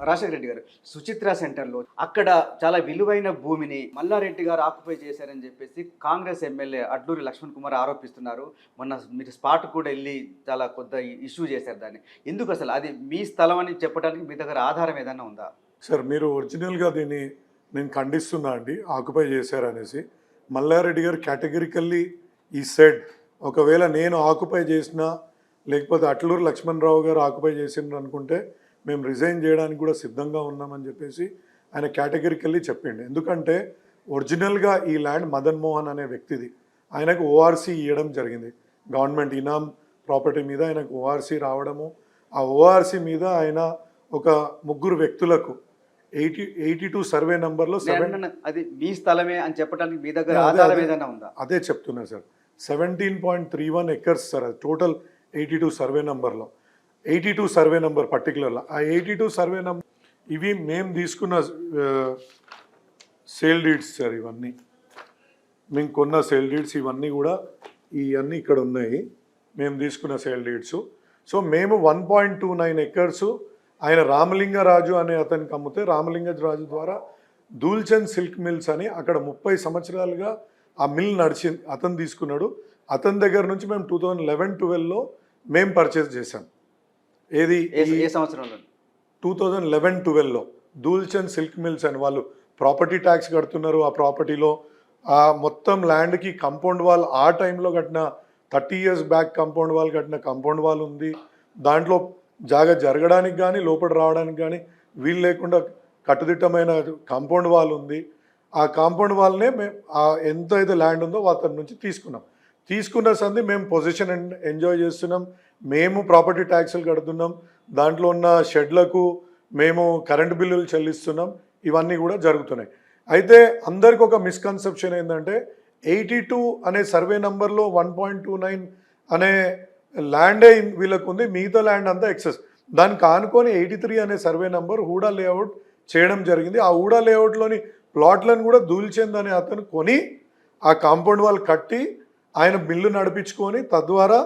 రాజశేఖర రెడ్డి గారు సుచిత్ర సెంటర్లో అక్కడ చాలా విలువైన భూమిని మల్లారెడ్డి గారు ఆక్యుపై చేశారని చెప్పేసి కాంగ్రెస్ ఎమ్మెల్యే అడ్లూరి లక్ష్మణ్ కుమార్ ఆరోపిస్తున్నారు. మొన్న మీరు స్పాట్ కూడా వెళ్ళి చాలా కొద్ది ఇష్యూ చేశారు దాన్ని. ఎందుకు అసలు అది మీ స్థలం అని చెప్పడానికి మీ దగ్గర ఆధారం ఏదైనా ఉందా? సార్, మీరు ఒరిజినల్గా దీన్ని నేను ఖండిస్తున్నా అండి, ఆక్యుపై చేశారనేసి. మల్లారెడ్డి గారు కేటగిరికల్లీ ఈ సెడ్ ఒకవేళ నేను ఆక్యుపై చేసినా లేకపోతే అట్లూరు లక్ష్మణరావు గారు ఆక్యుపై చేసిండ్రు అనుకుంటే మేము రిజైన్ చేయడానికి కూడా సిద్ధంగా ఉన్నామని చెప్పేసి ఆయన కేటగిరికల్లీ చెప్పిండు. ఎందుకంటే ఒరిజినల్గా ఈ ల్యాండ్ మదన్ మోహన్ అనే వ్యక్తిది. ఆయనకు ఓఆర్సీ ఇవ్వడం జరిగింది. గవర్నమెంట్ ఇనామ్ ప్రాపర్టీ మీద ఆయనకు ఓఆర్సీ రావడము, ఆ ఓఆర్సీ మీద ఆయన ఒక ముగ్గురు వ్యక్తులకు 82 సర్వే నంబర్లో అది మీ స్థలమే అని చెప్పడానికి మీ దగ్గర ఆధారం ఏదైనా ఉందా? అదే చెప్తున్నా సార్. 17.31 ఎకర్స్ సార్, అది టోటల్ 82 సర్వే నంబర్లో. 82 సర్వే నంబర్ పర్టికులర్లో ఆ 82 సర్వే నంబర్ ఇవి మేము తీసుకున్న సేల్ డీడ్స్ సార్. ఇవన్నీ మేము కొన్న సేల్ డీడ్స్, ఇవన్నీ కూడా ఇవన్నీ ఇక్కడ ఉన్నాయి, మేము తీసుకున్న సేల్ డీడ్స్. సో మేము 1.29 ఎకర్స్ ఆయన రామలింగరాజు అనే అతనికి అమ్మితే, రామలింగరాజు ద్వారా దూల్చంద్ సిల్క్ మిల్స్ అని అక్కడ 30 సంవత్సరాలుగా ఆ మిల్ నడిచింది, అతను తీసుకున్నాడు. అతని దగ్గర నుంచి మేము 2011-12లో మేము పర్చేస్ చేసాం. ఏది ఏ సంవత్సరంలో? 2011-12లో దూల్చంద్ సిల్క్ మిల్స్ అని వాళ్ళు ప్రాపర్టీ ట్యాక్స్ కడుతున్నారు. ఆ ప్రాపర్టీలో ఆ మొత్తం ల్యాండ్కి కాంపౌండ్ వాల్ ఆ టైంలో కట్టిన 30 years బ్యాక్ కాంపౌండ్ వాల్ కట్టిన కాంపౌండ్ వాల్ ఉంది. దాంట్లో జాగా జరగడానికి కానీ లోపల రావడానికి కానీ వీలు లేకుండా కట్టుదిట్టమైన కాంపౌండ్ వాల్ ఉంది. ఆ కాంపౌండ్ వాల్నే మేము ఎంత అయితే ల్యాండ్ ఉందో అతని నుంచి తీసుకున్న సంది మేము పొజిషన్ ఎంజాయ్ చేస్తున్నాం. మేము ప్రాపర్టీ ట్యాక్సులు కడుతున్నాం, దాంట్లో ఉన్న షెడ్లకు మేము కరెంటు బిల్లులు చెల్లిస్తున్నాం. ఇవన్నీ కూడా జరుగుతున్నాయి. అయితే అందరికి ఒక మిస్కన్సెప్షన్ ఏంటంటే 82 అనే సర్వే నంబర్లో 1.29 అనే ల్యాండే వీళ్ళకు ఉంది, మిగతా ల్యాండ్ అంతా ఎక్సెస్. దానికి ఆనుకొని 83 అనే సర్వే నంబర్ హూడా లేఅవుట్ చేయడం జరిగింది. ఆ హూడా లేఅవుట్లోని ప్లాట్లను కూడా దూల్చంద్ అనే అతను కొని ఆ కాంపౌండ్ వాల్ కట్టి ఆయన బిల్లు నడిపించుకొని తద్వారా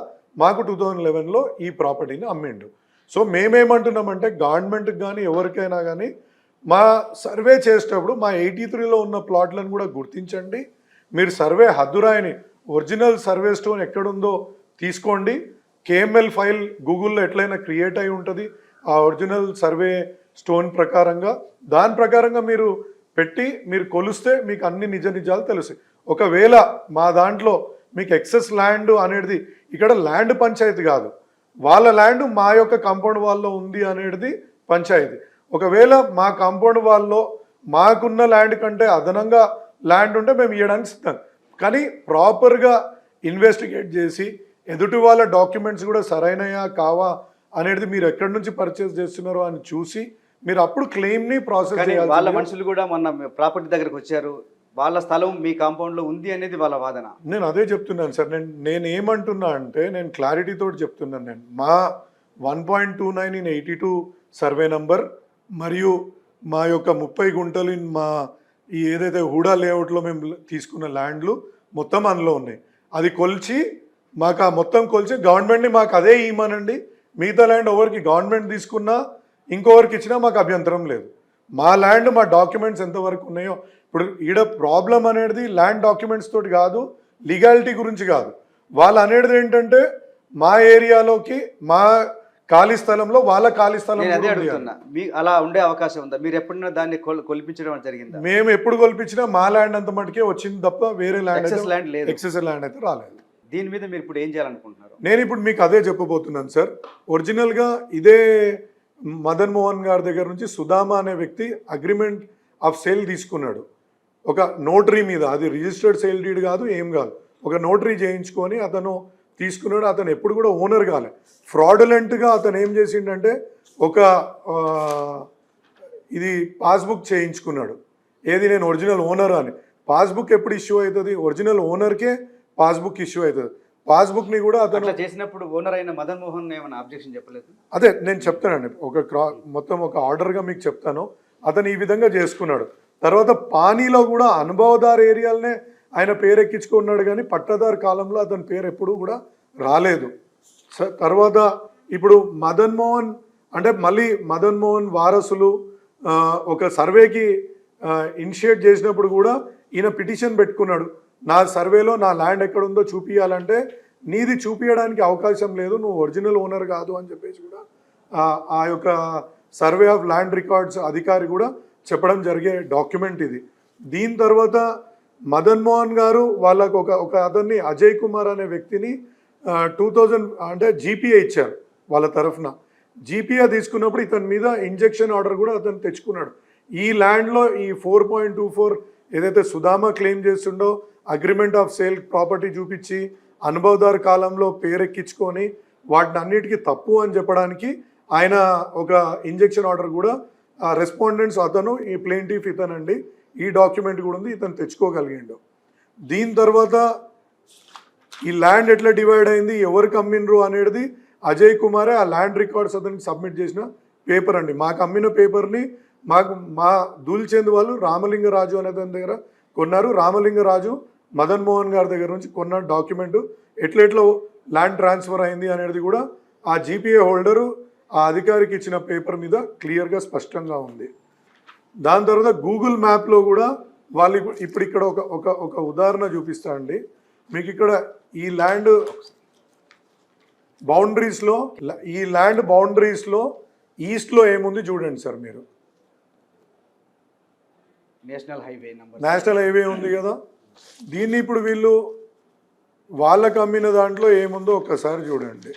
మాకు 2011లో ఈ ప్రాపర్టీని అమ్మిండు. సో మేమేమంటున్నామంటే గవర్నమెంట్కి కానీ ఎవరికైనా కానీ మా సర్వే చేసేటప్పుడు మా 83లో ఉన్న ప్లాట్లను కూడా గుర్తించండి. మీరు సర్వే హద్దురాయిని ఒరిజినల్ సర్వే స్టోన్ ఎక్కడుందో తీసుకోండి. కేఎంఎల్ ఫైల్ గూగుల్లో ఎట్లయినా క్రియేట్ అయి ఉంటుంది ఆ ఒరిజినల్ సర్వే స్టోన్ ప్రకారంగా. దాని ప్రకారంగా మీరు పెట్టి మీరు కొలిస్తే మీకు అన్ని నిజాలు తెలుస్తాయి. ఒకవేళ మా దాంట్లో మీకు ఎక్సెస్ ల్యాండ్ అనేది ఇక్కడ ల్యాండ్ పంచాయతీ కాదు, వాళ్ళ ల్యాండ్ మా యొక్క కాంపౌండ్ వాల్లో ఉంది అనేది పంచాయతీ. ఒకవేళ మా కాంపౌండ్ వాల్లో మాకున్న ల్యాండ్ కంటే అదనంగా ల్యాండ్ ఉంటే మేము ఇవ్వడానికి సిద్ధం. కానీ ప్రాపర్గా ఇన్వెస్టిగేట్ చేసి ఎదుటి వాళ్ళ డాక్యుమెంట్స్ కూడా సరైనయా కావా అనేది మీరు ఎక్కడి నుంచి పర్చేస్ చేస్తున్నారో అని చూసి మీరు అప్పుడు క్లెయిమ్ని ప్రాసెస్ చేయాలి. వాళ్ళ మనుషులు కూడా మొన్న ప్రాపర్టీ దగ్గరకు వచ్చారు, వాళ్ళ స్థలం మీ కాంపౌండ్లో ఉంది అనేది వాళ్ళ వాదన. నేను అదే చెప్తున్నాను సార్. నేను ఏమంటున్నా అంటే నేను క్లారిటీతో చెప్తున్నాను. నేను మా 1.29 ఇన్ 82 సర్వే నంబర్ మరియు మా యొక్క 30 గుంటలు మా ఈ ఏదైతే హూడా లేఅవుట్లో మేము తీసుకున్న ల్యాండ్లు మొత్తం అందులో ఉన్నాయి. అది కొలిచి మాకు ఆ మొత్తం కొలిచి గవర్నమెంట్ని మాకు అదే ఇవ్వమనండి. మిగతా ల్యాండ్ ఎవరికి గవర్నమెంట్ తీసుకున్నా ఇంకొవరికి ఇచ్చినా మాకు అభ్యంతరం లేదు. మా ల్యాండ్ మా డాక్యుమెంట్స్ ఎంతవరకు ఉన్నాయో. ఇప్పుడు ఈడ ప్రాబ్లం అనేది ల్యాండ్ డాక్యుమెంట్స్ తోటి కాదు, లీగాలిటీ గురించి కాదు. వాళ్ళు అనేది ఏంటంటే మా ఏరియాలోకి మా ఖాళీ స్థలంలో వాళ్ళ ఖాళీ స్థలం అలా ఉండే అవకాశం ఉందా? మీరు ఎప్పుడైనా దాన్ని కొలిపించడం జరిగిందా? మేము ఎప్పుడు కొలిపించినా మా ల్యాండ్ అంత మటుకే వచ్చింది తప్ప వేరే ల్యాండ్ లేదు, ఎక్సెస్ ల్యాండ్ అయితే రాలేదు. దీని మీద మీరు ఇప్పుడు ఏం చేయాలనుకుంటున్నారు? నేను ఇప్పుడు మీకు అదే చెప్పబోతున్నాను సార్. ఒరిజినల్గా ఇదే మదన్ మోహన్ గారి దగ్గర నుంచి సుధామా అనే వ్యక్తి అగ్రిమెంట్ ఆఫ్ సేల్ తీసుకున్నాడు ఒక నోటరీ మీద. అది రిజిస్టర్డ్ సేల్ డీడ్ కాదు, ఏం కాదు, ఒక నోటరీ చేయించుకొని అతను తీసుకున్నాడు. అతను ఎప్పుడు కూడా ఓనర్ కాలే. ఫ్రాడులెంట్గా అతను ఏం చేసిండంటే ఒక ఇది పాస్బుక్ చేయించుకున్నాడు. ఏది నేను ఒరిజినల్ ఓనర్ అని. పాస్బుక్ ఎప్పుడు ఇష్యూ అవుతుంది? ఒరిజినల్ ఓనర్కే పాస్బుక్ ఇష్యూ అవుతుంది. పాస్బుక్ని కూడా అతను చేసినప్పుడు ఓనర్ అయిన మదన్ మోహన్ ఏమైనా అబ్జెక్షన్ చెప్పలేదు? అదే నేను చెప్తానండి, మొత్తం ఒక ఆర్డర్గా మీకు చెప్తాను. అతను ఈ విధంగా చేసుకున్నాడు. తర్వాత పానీలో కూడా అనుభవదారు ఏరియాలనే ఆయన పేరు ఎక్కించుకున్నాడు, కానీ పట్టదారు కాలంలో అతని పేరు ఎప్పుడు కూడా రాలేదు. తర్వాత ఇప్పుడు మదన్ మోహన్ అంటే మళ్ళీ మదన్ మోహన్ వారసులు ఒక సర్వేకి ఇనిషియేట్ చేసినప్పుడు కూడా ఈయన పిటిషన్ పెట్టుకున్నాడు, నా సర్వేలో నా ల్యాండ్ ఎక్కడుందో చూపించాలంటే నీది చూపించడానికి అవకాశం లేదు, నువ్వు ఒరిజినల్ ఓనర్ కాదు అని చెప్పేసి కూడా ఆ యొక్క సర్వే ఆఫ్ ల్యాండ్ రికార్డ్స్ అధికారి కూడా చెప్పడం జరిగే డాక్యుమెంట్ ఇది. దీని తర్వాత మదన్ మోహన్ గారు వాళ్ళకు ఒక అతన్ని అజయ్ కుమార్ అనే వ్యక్తిని 2000 అంటే జీపీఏ ఇచ్చారు వాళ్ళ తరఫున. జీపీఏ తీసుకున్నప్పుడు ఇతని మీద ఇంజెక్షన్ ఆర్డర్ కూడా అతను తెచ్చుకున్నాడు. ఈ ల్యాండ్లో ఈ 4.24 ఏదైతే సుధామా క్లెయిమ్ చేస్తుండో అగ్రిమెంట్ ఆఫ్ సేల్ ప్రాపర్టీ చూపించి అనుభవదారు కాలంలో పేరెక్కించుకొని వాటిని అన్నిటికీ తప్పు అని చెప్పడానికి ఆయన ఒక ఇంజెక్షన్ ఆర్డర్ కూడా రెస్పాండెంట్స్ అతను ఈ ప్లేంటిఫ్ ఇతనండి, ఈ డాక్యుమెంట్ కూడా ఉంది, ఇతను తెచ్చుకోగలిగిండు. దీని తర్వాత ఈ ల్యాండ్ ఎట్లా డివైడ్ అయింది, ఎవరికి అమ్మినరు అనేది అజయ్ కుమారే ఆ ల్యాండ్ రికార్డ్స్ అతనికి సబ్మిట్ చేసిన పేపర్ అండి. మాకు అమ్మిన పేపర్ని మా దూల్చేందు వాళ్ళు రామలింగరాజు అనే దాని దగ్గర కొన్నారు. రామలింగరాజు మదన్ మోహన్ గారి దగ్గర నుంచి కొన్న డాక్యుమెంటు ఎట్లా ల్యాండ్ ట్రాన్స్ఫర్ అయింది అనేది కూడా ఆ జీపీఏ హోల్డరు ఆ అధికారికి ఇచ్చిన పేపర్ మీద క్లియర్గా స్పష్టంగా ఉంది. దాని తర్వాత గూగుల్ మ్యాప్లో కూడా వాళ్ళు ఇప్పుడు ఇక్కడ ఒక ఉదాహరణ చూపిస్తా అండి మీకు. ఇక్కడ ఈ ల్యాండ్ బౌండరీస్లో ఈస్ట్లో ఏముంది చూడండి సార్ మీరు. నేషనల్ హైవే ఉంది కదా, దీన్ని ఇప్పుడు వీళ్ళు వాళ్ళకు అమ్మిన దాంట్లో ఏముందో ఒక్కసారి చూడండి.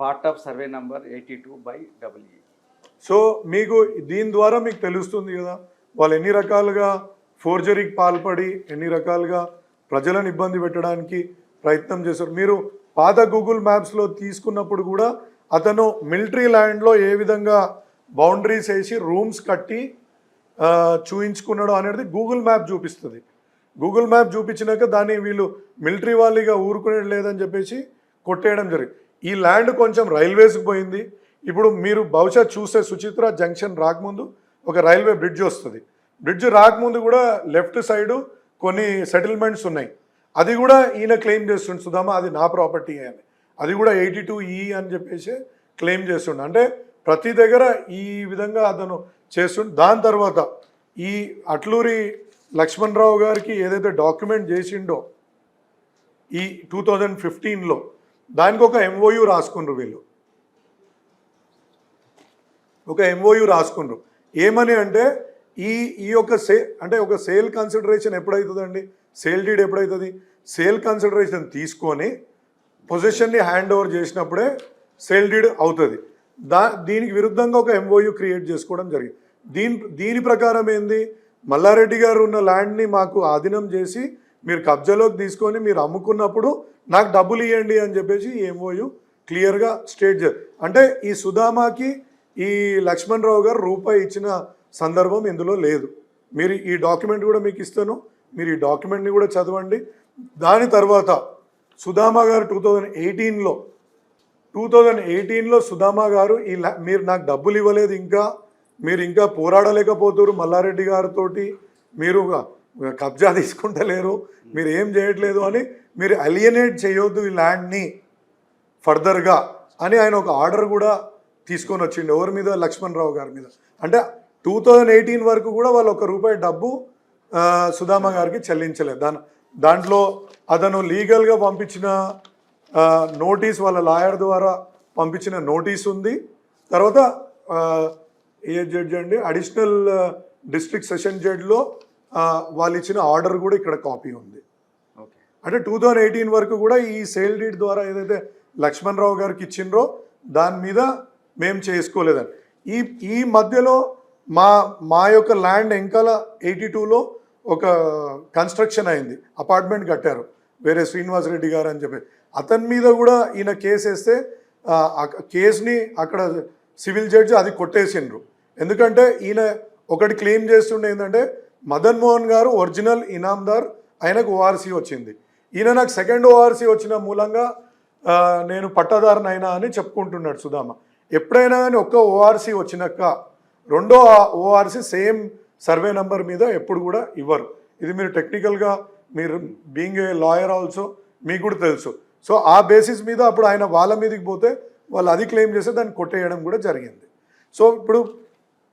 Part of survey number 82/EE. So మీకు దీని ద్వారా మీకు తెలుస్తుంది కదా వాళ్ళు ఎన్ని రకాలుగా ఫోర్జరీకి పాల్పడి ఎన్ని రకాలుగా ప్రజలను ఇబ్బంది పెట్టడానికి ప్రయత్నం చేశారు. మీరు పాత గూగుల్ మ్యాప్స్లో తీసుకున్నప్పుడు కూడా అతను మిలిటరీ ల్యాండ్లో ఏ విధంగా బౌండరీస్ వేసి రూమ్స్ కట్టి చూయించుకున్నాడు అనేది గూగుల్ మ్యాప్ చూపిస్తుంది. గూగుల్ మ్యాప్ చూపించినాక దాన్ని వీళ్ళు మిలిటరీ వాళ్ళుగా ఊరుకునేది లేదని చెప్పేసి కొట్టేయడం జరిగింది. ఈ ల్యాండ్ కొంచెం రైల్వేస్కి పోయింది. ఇప్పుడు మీరు బహుశా చూస్తే సుచిత్ర జంక్షన్ రాకముందు ఒక రైల్వే బ్రిడ్జ్ వస్తుంది. బ్రిడ్జ్ రాకముందు కూడా లెఫ్ట్ సైడు కొన్ని సెటిల్మెంట్స్ ఉన్నాయి. అది కూడా ఈయన క్లెయిమ్ చేస్తుండే సుధామా అది నా ప్రాపర్టీ అని. అది కూడా 82E అని చెప్పేసి క్లెయిమ్ చేస్తుండే. అంటే ప్రతి దగ్గర ఈ విధంగా అతను చేస్తుండే. దాని తర్వాత ఈ అట్లూరి లక్ష్మణరావు గారికి ఏదైతే డాక్యుమెంట్ చేసిండో ఈ 2015లో దానికి ఒక MOU రాసుకున్నారు వీళ్ళు. ఒక MOU రాసుకున్నారు ఏమని అంటే ఈ యొక్క ఒక సేల్ కన్సిడరేషన్ ఎప్పుడవుతుందండి, సేల్ డీడ్ ఎప్పుడవుతుంది, సేల్ కన్సిడరేషన్ తీసుకొని పొజిషన్ని హ్యాండ్ ఓవర్ చేసినప్పుడే సేల్ డీడ్ అవుతుంది. దీనికి విరుద్ధంగా ఒక MOU క్రియేట్ చేసుకోవడం జరిగింది. దీని ప్రకారం ఏంది, మల్లారెడ్డి గారు ఉన్న ల్యాండ్ని మాకు ఆధీనం చేసి మీరు కబ్జాలోకి తీసుకొని మీరు అమ్ముకున్నప్పుడు నాకు డబ్బులు ఇవ్వండి అని చెప్పేసి ఈ MOU క్లియర్గా స్టేట్ అంటే ఈ సుధామాకి ఈ లక్ష్మణరావు గారు రూపాయి ఇచ్చిన సందర్భం ఇందులో లేదు. మీరు ఈ డాక్యుమెంట్ కూడా మీకు ఇస్తాను, మీరు ఈ డాక్యుమెంట్ని కూడా చదవండి. దాని తర్వాత సుధామా గారు 2018లో సుధామా గారు మీరు నాకు డబ్బులు ఇవ్వలేదు, మీరు ఇంకా పోరాడలేకపోతున్నారు మల్లారెడ్డి గారితో, మీరు కబ్జా తీసుకుంటలేరు, మీరు ఏం చేయట్లేదు అని, మీరు అలియనేట్ చేయొద్దు ఈ ల్యాండ్ని ఫర్దర్గా అని ఆయన ఒక ఆర్డర్ కూడా తీసుకొని వచ్చిండు. ఎవరి మీద, లక్ష్మణరావు గారి మీద. అంటే 2018 వరకు కూడా వాళ్ళు ₹1 డబ్బు సుధామా గారికి చెల్లించలేదు. దాంట్లో అతను లీగల్గా పంపించిన నోటీస్, వాళ్ళ లాయర్ ద్వారా పంపించిన నోటీస్ ఉంది. తర్వాత ఏ జడ్జి అండి, అడిషనల్ డిస్ట్రిక్ట్ సెషన్ జడ్జిలో వాళ్ళు ఇచ్చిన ఆర్డర్ కూడా ఇక్కడ కాపీ ఉంది. అంటే 2018 వరకు కూడా ఈ సేల్ డీడ్ ద్వారా ఏదైతే లక్ష్మణరావు గారికి ఇచ్చిండ్రో దాని మీద మేము చేసుకోలేదని. ఈ మధ్యలో మా యొక్క ల్యాండ్ ఎంకాల 82లో ఒక కన్స్ట్రక్షన్ అయింది, అపార్ట్మెంట్ కట్టారు వేరే శ్రీనివాసరెడ్డి గారు అని చెప్పి. అతని మీద కూడా ఈయన కేసు వేస్తే కేసుని అక్కడ సివిల్ జడ్జి అది కొట్టేసిండ్రు. ఎందుకంటే ఈయన ఒకటి క్లెయిమ్ చేస్తుండే ఏంటంటే మదన్ మోహన్ గారు ఒరిజినల్ ఇనాందార్, ఆయనకు ORC వచ్చింది, ఈయన నాకు సెకండ్ ORC వచ్చిన మూలంగా నేను పట్టాదారునైనా అని చెప్పుకుంటున్నాడు సుధామా. ఎప్పుడైనా కానీ ఒక్క ORC వచ్చినాక రెండో ORC సేమ్ సర్వే నెంబర్ మీద ఎప్పుడు కూడా ఇవ్వరు. ఇది మీరు టెక్నికల్గా, మీరు బీయింగ్ ఏ లాయర్ ఆల్సో మీకు కూడా తెలుసు. సో ఆ బేసిస్ మీద అప్పుడు ఆయన వాళ్ళ మీదకి పోతే వాళ్ళు అది క్లెయిమ్ చేస్తే దాన్ని కొట్టేయడం కూడా జరిగింది. సో ఇప్పుడు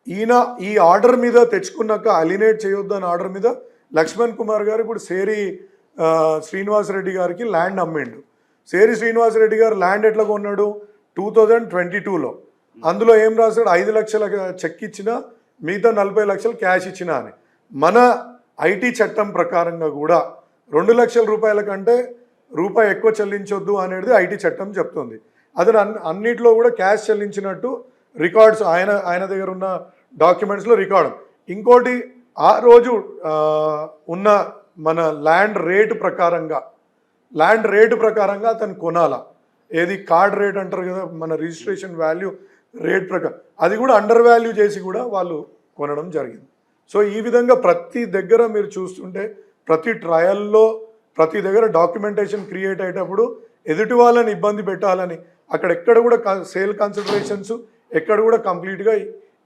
ఈయన ఈ ఆర్డర్ మీద తెచ్చుకున్నాక అలినేట్ చేయొద్దు అని ఆర్డర్ మీద లక్ష్మణ్ కుమార్ గారు ఇప్పుడు సేరి శ్రీనివాసరెడ్డి గారికి ల్యాండ్ అమ్మిండు. సేరి శ్రీనివాసరెడ్డి గారు ల్యాండ్ ఎట్లా కొన్నాడు 2022లో. అందులో ఏం రాశాడు 5 లక్షల చెక్ ఇచ్చిన మిగతా 40 లక్షలు క్యాష్ ఇచ్చిన అని. మన ఐటీ చట్టం ప్రకారంగా కూడా 2 లక్షల రూపాయల కంటే రూపాయి ఎక్కువ చెల్లించొద్దు అనేది ఐటీ చట్టం చెప్తుంది. అతను అన్నిట్లో కూడా క్యాష్ చెల్లించినట్టు రికార్డ్స్ ఆయన దగ్గర ఉన్న డాక్యుమెంట్స్లో రికార్డు. ఇంకోటి ఆ రోజు ఉన్న మన ల్యాండ్ రేటు ప్రకారంగా అతను కొనాలా, ఏది కార్డ్ రేట్ అంటారు కదా, మన రిజిస్ట్రేషన్ వాల్యూ రేట్ ప్రకారం అది కూడా అండర్ వాల్యూ చేసి కూడా వాళ్ళు కొనడం జరిగింది. సో ఈ విధంగా ప్రతి దగ్గర మీరు చూస్తుంటే ప్రతి ట్రయల్లో ప్రతి దగ్గర డాక్యుమెంటేషన్ క్రియేట్ అయ్యేటప్పుడు ఎదుటి వాళ్ళని ఇబ్బంది పెట్టాలని అక్కడెక్కడ కూడా సేల్ కన్సిడరేషన్స్ ఎక్కడ కూడా కంప్లీట్గా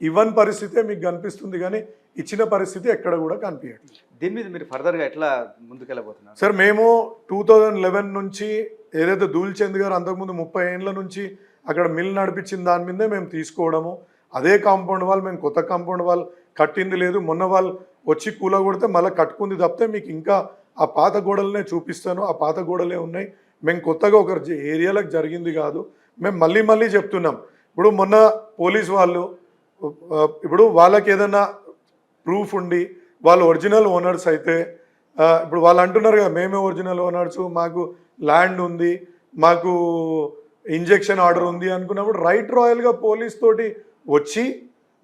ఇవ్వని పరిస్థితే మీకు కనిపిస్తుంది, కానీ ఇచ్చిన పరిస్థితి ఎక్కడ కూడా కనిపించట్లేదు. దీని మీద మీరు ఫర్దర్గా ఎట్లా ముందుకెళ్ళబోతున్నారు సార్? మేము 2011 నుంచి ఏదైతే ధూల్చంద్ గారు అంతకుముందు 30 ఏళ్ళ నుంచి అక్కడ మిల్ నడిపించిన దాని మీదే మేము తీసుకోవడము, అదే కాంపౌండ్ వాల్, మేము కొత్త కాంపౌండ్ వాల్ కట్టింది లేదు. మొన్న వాళ్ళు వచ్చి కూలగొడితే మళ్ళీ కట్టుకుంది తప్పితే మీకు ఇంకా ఆ పాత గోడలనే చూపిస్తాను, ఆ పాత గోడలే ఉన్నాయి. మేము కొత్తగా ఒక ఏరియాలకు జరిగింది కాదు. మేము మళ్ళీ చెప్తున్నాం. ఇప్పుడు మొన్న పోలీస్ వాళ్ళు ఇప్పుడు వాళ్ళకి ఏదైనా ప్రూఫ్ ఉండి వాళ్ళు ఒరిజినల్ ఓనర్స్ అయితే ఇప్పుడు వాళ్ళు అంటున్నారు కదా మేమే ఒరిజినల్ ఓనర్స్, మాకు ల్యాండ్ ఉంది, మాకు ఇంజెక్షన్ ఆర్డర్ ఉంది అనుకున్నప్పుడు రైట్ రాయల్గా పోలీస్ తోటి వచ్చి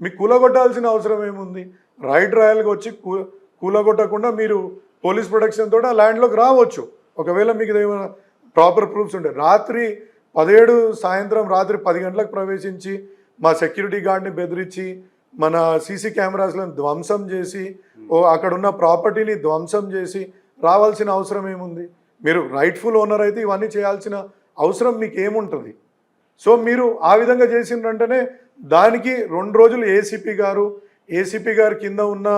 మీకు కూలగొట్టాల్సిన అవసరం ఏముంది? రైట్ రాయల్గా వచ్చి కూలగొట్టకుండా మీరు పోలీస్ ప్రొటెక్షన్ తోటి ఆ ల్యాండ్లోకి రావచ్చు ఒకవేళ మీకు ఏమైనా ప్రాపర్ ప్రూఫ్స్ ఉంటాయి. సాయంత్రం రాత్రి 10 గంటలకు ప్రవేశించి మా సెక్యూరిటీ గార్డ్ని బెదిరించి మన సీసీ కెమెరాస్లను ధ్వంసం చేసి అక్కడున్న ప్రాపర్టీని ధ్వంసం చేసి రావాల్సిన అవసరం ఏముంది? మీరు రైట్ఫుల్ ఓనర్ అయితే ఇవన్నీ చేయాల్సిన అవసరం మీకు ఏముంటుంది? సో మీరు ఆ విధంగా చేసిందంటేనే దానికి 2 రోజులు ఏసీపీ గారి కింద ఉన్న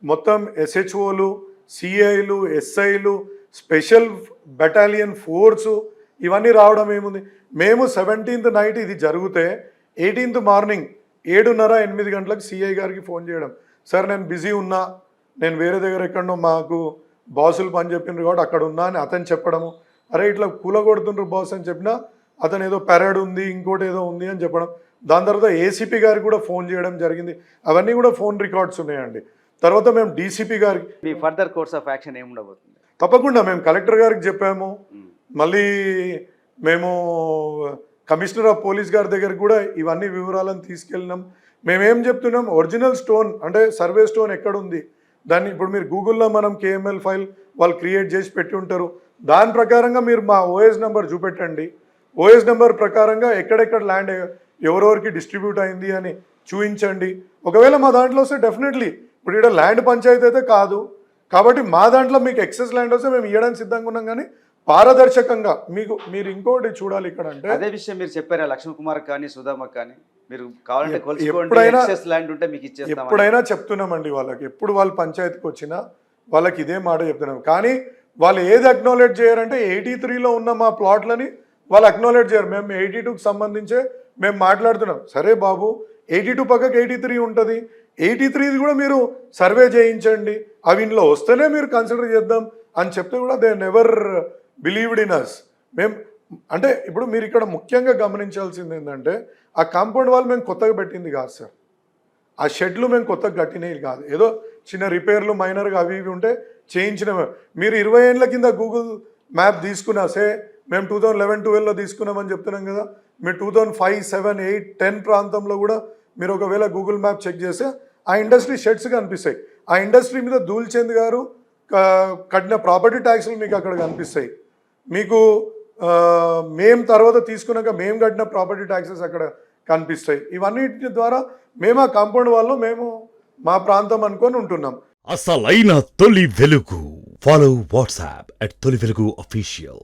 మొత్తం SHOలు, సిఐలు, SIలు, స్పెషల్ బెటాలియన్ ఫోర్సు ఇవన్నీ రావడం ఏముంది? మేము 17th నైట్ ఇది జరిగితే 18th మార్నింగ్ 7:30-8 గంటలకు సిఐ గారికి ఫోన్ చేయడం, సార్ నేను బిజీ ఉన్నా, నేను వేరే దగ్గర ఎక్కడో మాకు బాసులు పని చెప్పిండ్రు కాబట్టి అక్కడ ఉన్నా అని అతను చెప్పడము. అరే ఇట్లా కూలగొడుతుండ్రు బాస్ అని చెప్పినా అతను ఏదో పెరడ్ ఉంది, ఇంకోటి ఏదో ఉంది అని చెప్పడం. దాని తర్వాత ఏసీపీ గారికి కూడా ఫోన్ చేయడం జరిగింది. అవన్నీ కూడా ఫోన్ రికార్డ్స్ ఉన్నాయండి. తర్వాత మేము డీసీపీ గారికి మీ ఫర్దర్ కోర్స్ ఆఫ్ యాక్షన్ ఏముండబోతుంది? తప్పకుండా మేము కలెక్టర్ గారికి చెప్పాము, మళ్ళీ మేము కమిషనర్ ఆఫ్ పోలీస్ గారి దగ్గరికి కూడా ఇవన్నీ వివరాలను తీసుకెళ్ళినాం. మేమేం చెప్తున్నాం, ఒరిజినల్ స్టోన్ అంటే సర్వే స్టోన్ ఎక్కడుంది దాన్ని ఇప్పుడు మీరు గూగుల్లో మనం KML ఫైల్ వాళ్ళు క్రియేట్ చేసి పెట్టి ఉంటారు, దాని ప్రకారంగా మీరు మా OS నెంబర్ చూపెట్టండి. OS నెంబర్ ప్రకారంగా ఎక్కడెక్కడ ల్యాండ్ ఎవరెవరికి డిస్ట్రిబ్యూట్ అయింది అని చూపించండి. ఒకవేళ మా దాంట్లో వస్తే డెఫినెట్లీ ఇప్పుడు ఇక్కడ ల్యాండ్ పంచాయతీ అయితే కాదు కాబట్టి మా దాంట్లో మీకు ఎక్సెస్ ల్యాండ్ వస్తే మేము ఇవ్వడానికి సిద్ధంగా ఉన్నాం, కానీ పారదర్శకంగా మీరు ఇంకోటి చూడాలి ఇక్కడ అంటే అదే విషయం మీరు చెప్పారా లక్ష్మణ్ కుమార్ కానీ సుధామక్ కానీ మీరు కావాలంటే ఎప్పుడైనా చెప్తున్నామండి వాళ్ళకి, ఎప్పుడు వాళ్ళు పంచాయతీకి వచ్చినా వాళ్ళకి ఇదే మాట చెప్తున్నాం. కానీ వాళ్ళు ఏది అక్నాలెడ్జ్ చేయరంటే 83లో ఉన్న మా ప్లాట్లని వాళ్ళు అక్నాలెడ్జ్ చేయరు. మేము 82కి సంబంధించే మేము మాట్లాడుతున్నాం. సరే బాబు 82 పక్కకు 83 ఉంటుంది, 83ది కూడా మీరు సర్వే చేయించండి, అవి ఇంట్లో వస్తేనే మీరు కన్సిడర్ చేద్దాం అని చెప్తే కూడా they never believed in us. మేము అంటే ఇప్పుడు మీరు ఇక్కడ ముఖ్యంగా గమనించాల్సింది ఏంటంటే ఆ కాంపౌండ్ వాల్ మేము కొత్తగా పెట్టింది కాదు సార్, ఆ షెడ్లు మేము కొత్తగా కట్టినవి కాదు, ఏదో చిన్న రిపేర్లు మైనర్గా అవి ఇవి ఉంటే చేయించినవి. మీరు 20 ఏళ్ళ కింద గూగుల్ మ్యాప్ తీసుకున్నా సే మేము 2011-12లో తీసుకున్నామని చెప్తున్నాం కదా, మీరు 2005, 7, 8, 10 ప్రాంతంలో కూడా మీరు ఒకవేళ గూగుల్ మ్యాప్ చెక్ చేస్తే ఆ ఇండస్ట్రీ షెడ్స్ కనిపిస్తాయి. ఆ ఇండస్ట్రీ మీద ధూల్చంద్ గారు కట్టిన ప్రాపర్టీ ట్యాక్స్లు మీకు అక్కడ కనిపిస్తాయి. మీకు మేము తర్వాత తీసుకున్నాక మేము కట్టిన ప్రాపర్టీ ట్యాక్సెస్ అక్కడ కనిపిస్తాయి. ఇవన్నిటి ద్వారా మేము ఆ కాంపౌండ్ వాళ్ళు మేము మా ప్రాంతం అనుకొని ఉంటున్నాం. అసలైన తొలి వెలుగు. ఫాలో వాట్సాప్ @తొలి వెలుగు అఫీషియల్.